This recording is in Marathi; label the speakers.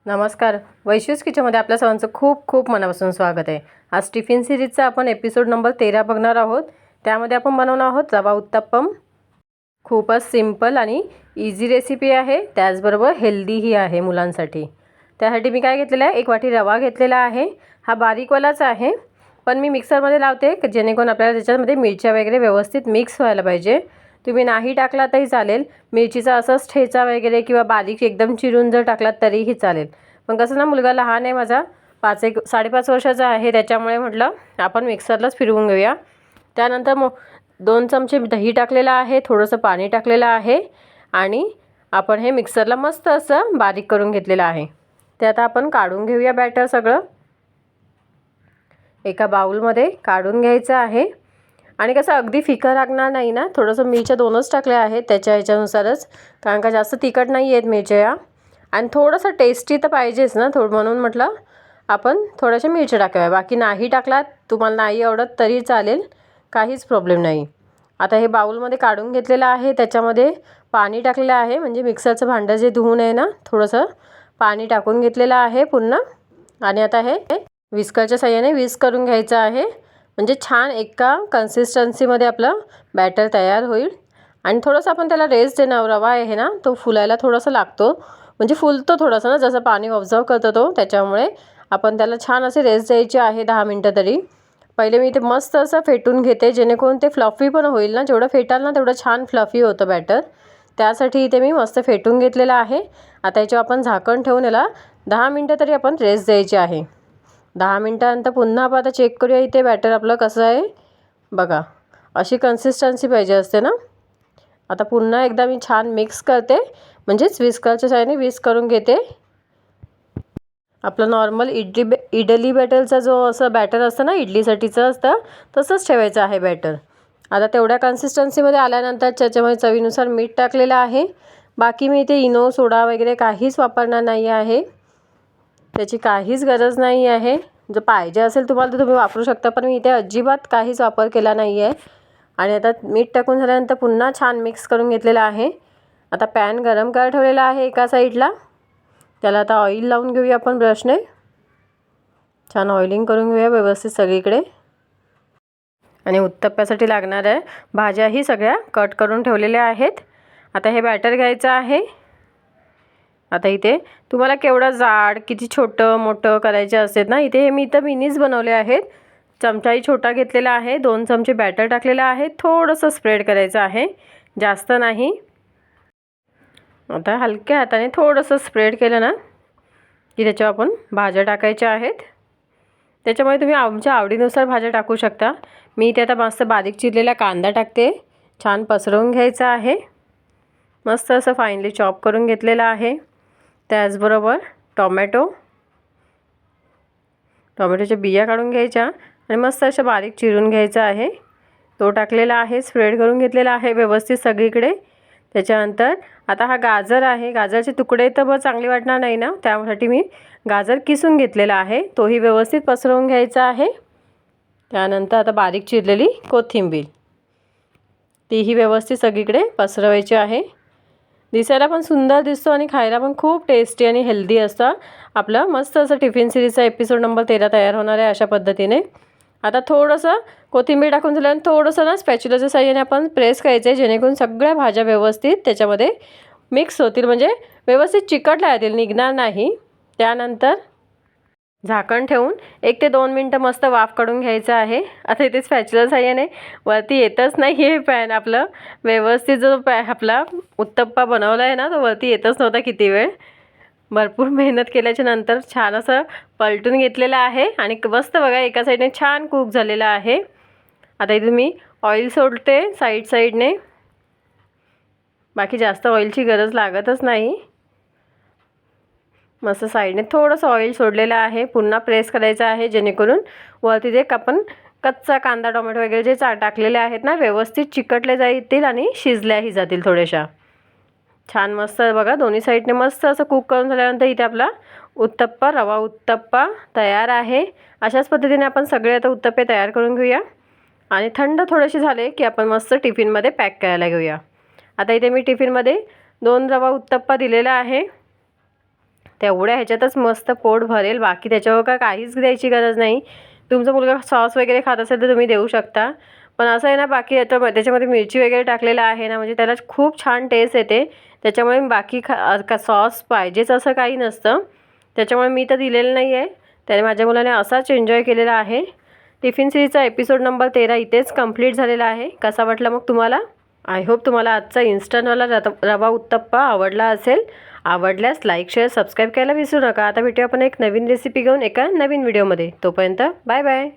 Speaker 1: नमस्कार. वैश्विक किचनमध्ये आपल्या सर्वांचं खूप खूप मनापासून स्वागत आहे. आज टिफिन सिरीजचा आपण एपिसोड नंबर 13 बघणार आहोत. त्यामध्ये आपण बनवणार आहोत रवा उत्तप्पम. खूपच सिंपल आणि इझी रेसिपी आहे, त्याचबरोबर हेल्दीही आहे मुलांसाठी. त्यासाठी मी काय घेतलेलं आहे, 1 वाटी रवा घेतलेला आहे. हा बारीकवालाच आहे, पण मी मिक्सरमध्ये लावते जेणेकरून आपल्याला त्याच्यामध्ये मिरच्या वगैरे व्यवस्थित मिक्स व्हायला पाहिजे. तुम्ही नाही टाकला तरी चालेल, मिरचीचा असाच ठेचा वगैरे किंवा बारीक एकदम चिरून जर टाकलात तरीही चालेल. पण कसं ना, मुलगा लहान आहे माझा, 5-5.5 वर्षाचा आहे, त्याच्यामुळे म्हटलं आपण मिक्सरलाच फिरवून घेऊया. त्यानंतर मग 2 चमचे दही टाकलेलं आहे, थोडंसं पाणी टाकलेलं आहे आणि आपण हे मिक्सरला मस्त असं बारीक करून घेतलेलं आहे. ते आता आपण काढून घेऊया बॅटर सगळं. एका बाउलमध्ये काढून घ्यायचं आहे. आणि कसं अगदी फिकं लागणार नाही ना, थोडंसं मिरच्या 2च टाकल्या आहेत त्याच्या ह्याच्यानुसारच, कारण का जास्त तिखट नाही आहेत मिरच्या या. आणि थोडंसं टेस्टी तर पाहिजेच ना, म्हणून म्हटलं आपण थोड्याशा मिरच्या टाकाव्या. बाकी नाही टाकलात, तुम्हाला नाही आवडत तरी चालेल, काहीच प्रॉब्लेम नाही. आता हे बाउलमध्ये काढून घेतलेलं आहे, त्याच्यामध्ये पाणी टाकलेलं आहे, म्हणजे मिक्सरचं भांडं जे धुवून आहे ना, थोडंसं पाणी टाकून घेतलेलं आहे पूर्ण. आणि आता हे विस्करच्या साहाय्याने विस्क करून घ्यायचं आहे, म्हणजे छान एका कन्सिस्टन्सीमध्ये आपलं बॅटर तयार होईल. आणि थोडंसं आपण त्याला रेस्ट देणार, रवा आहे ना तो फुलायला थोडासा लागतो, म्हणजे फुलतो थोडासा ना, जसं पाणी ऑब्झर्व करतो तो, त्याच्यामुळे आपण त्याला छान असे रेस्ट द्यायचे आहे 10 मिनटं तरी. पहिले मी ते मस्त असं फेटून घेते, जेणेकरून ते फ्लफी पण होईल ना, जेवढं फेटाल ना तेवढं छान फ्लफी होतं बॅटर. त्यासाठी इथे मी मस्त फेटून घेतलेलं आहे. आता याच्यावर आपण झाकण ठेवून याला 10 मिनटं तरी आपण रेस्ट द्यायची आहे. 10 मिनटानंतर पुन्हा आपण आता चेक करूया इथे बॅटर आपलं कसं आहे. बघा, अशी कन्सिस्टन्सी पाहिजे असते ना. आता पुन्हा एकदा मी छान मिक्स करते, म्हणजेच विस्करच्या साहाय्याने विस्क करून घेते. आपलं नॉर्मल इडली बॅटरचा जो असं बॅटर असतं ना, इडलीसाठीचं असतं, तसंच ठेवायचं आहे बॅटर. आता तेवढ्या कन्सिस्टन्सीमध्ये आल्यानंतर त्याच्यामध्ये चवीनुसार मीठ टाकलेलं आहे. बाकी मी इथे इनो सोडा वगैरे काहीच वापरणार नाही आहे, त्याची काहीच गरज नाही आहे. जर पाहिजे असेल तुम्हाला तर तुम्ही वापरू शकता, पण मी इथे अजिबात काहीच वापर केला नाही आहे. आणि आता मीठ टाकून झाल्यानंतर पुन्हा छान मिक्स करून घेतलेलं आहे. आता पॅन गरम करायला ठेवलेला आहे एका साईडला. त्याला आता ऑइल लावून घेऊया आपण ब्रशने, छान ऑइलिंग करून घेऊया व्यवस्थित सगळीकडे. आणि उत्तप्प्यासाठी लागणाऱ्या भाज्याही सगळ्या कट करून ठेवलेल्या आहेत. आता हे बॅटर घ्यायचं आहे. आता इथे तुम्हाला केवढं जाड, किती छोटं मोठं करायचे असेल ना, इथे मी इथं मिनीज बनवले आहेत. चमचाही छोटा घेतलेला आहे, 2 चमचे बॅटर टाकलेलं आहे, थोडंसं स्प्रेड करायचं आहे, जास्त नाही. आता हलक्या हाताने थोडंसं स्प्रेड केलं ना की त्याच्यावर आपण भाज्या टाकायच्या आहेत. त्याच्यामुळे तुम्ही आमच्या आवडीनुसार भाज्या टाकू शकता. मी इथे आता मस्त बारीक चिरलेला कांदा टाकते, छान पसरवून घ्यायचा आहे, मस्त असं फाईनली चॉप करून घेतलेलं आहे. त्याचबरोबर टोमॅटोच्या बिया काढून घ्यायच्या आणि मस्त अशा बारीक चिरून घ्यायचा आहे, तो टाकलेला आहे, स्प्रेड करून घेतलेला आहे व्यवस्थित सगळीकडे. त्याच्यानंतर आता हा गाजर आहे, गाजरचे तुकडे तर मग चांगले वाटणार नाही ना, त्यासाठी मी गाजर किसून घेतलेला आहे, तोही व्यवस्थित पसरवून घ्यायचा आहे. त्यानंतर आता बारीक चिरलेली कोथिंबीर, तीही व्यवस्थित सगळीकडे पसरवायची आहे. दिसायला पण सुंदर दिसतो आणि खायला पण खूप टेस्टी आणि हेल्दी असतं. आपलं मस्त असं टिफिन सिरीजचा एपिसोड नंबर 13 तयार होणार आहे अशा पद्धतीने. आता थोडंसं कोथिंबीर टाकून झाल्यानंतर थोडंसं ना स्पॅच्युलाच्या साहाय्याने आपण प्रेस करायचं आहे, जेणेकरून सगळ्या भाज्या व्यवस्थित त्याच्यामध्ये मिक्स होतील, म्हणजे व्यवस्थित चिकटल्या जातील, निघणार नाही. त्यानंतर झाकण ठेवून 1 ते 2 मिनटं मस्त वाफ काढून घ्यायचं आहे. आता इथे स्पॅच्युला साहाय्याने वरती येतच नाही आहे पॅन आपलं व्यवस्थित, जो आपला उत्तप्पा बनवला आहे ना तो वरती येतच नव्हता किती वेळ. भरपूर मेहनत केल्याच्या नंतर छान असं पलटून घेतलेलं आहे आणि मस्त बघा एका साईडने छान कुक झालेला आहे. आता इथे मी ऑइल सोडते साईडने, बाकी जास्त ऑइलची गरज लागतच नाही. मस्त साईडने थोडंसं ऑइल सोडलेलं आहे, पुन्हा प्रेस करायचं आहे, जेणेकरून वरती ते आपण कच्चा कांदा टोमॅटो वगैरे जे टाकलेले आहेत ना व्यवस्थित चिकटले जातील आणि शिजल्याही जातील थोड्याशा. छान मस्त बघा दोन्ही साईडने मस्त असं कुक करून झाल्यानंतर इथे आपला उत्तप्पा, रवा उत्तप्पा तयार आहे. अशाच पद्धतीने आपण सगळे आता उत्तप्पे तयार करून घेऊया आणि थंड थोडेसे झाले की आपण मस्त टिफिनमध्ये पॅक करायला घेऊया. आता इथे मी टिफिनमध्ये 2 रवा उत्तप्पा दिलेला आहे. तेवढ्या ह्याच्यातच मस्त पोट भरेल. बाकी त्याच्यावर काहीच द्यायची गरज नाही. तुमचा मुलगा सॉस वगैरे खात असेल तर तुम्ही देऊ शकता. पण असं आहे ना, बाकी त्याच्यामध्ये मिरची वगैरे टाकलेलं आहे ना, म्हणजे त्याला खूप छान टेस्ट येते. त्याच्यामुळे बाकी सॉस पाहिजेच असं काही नसतं. त्याच्यामुळे मी तर दिलेलं नाही आहे. त्याने माझ्या मुलाने असाच एन्जॉय केलेला आहे. टिफिन सिरीजचा एपिसोड नंबर 13 इथेच कंप्लीट झालेला आहे. कसा वाटला मग तुम्हाला? आय होप तुम्हाला आजचा इन्स्टंटवाला रवा उत्तप्पा आवडला असेल. आवडल्यास लाईक शेअर सबस्क्राईब करायला विसरू नका. आता भेटूया आपण एक नवीन रेसिपी घेऊन एका नवीन व्हिडिओमध्ये. तोपर्यंत बाय बाय.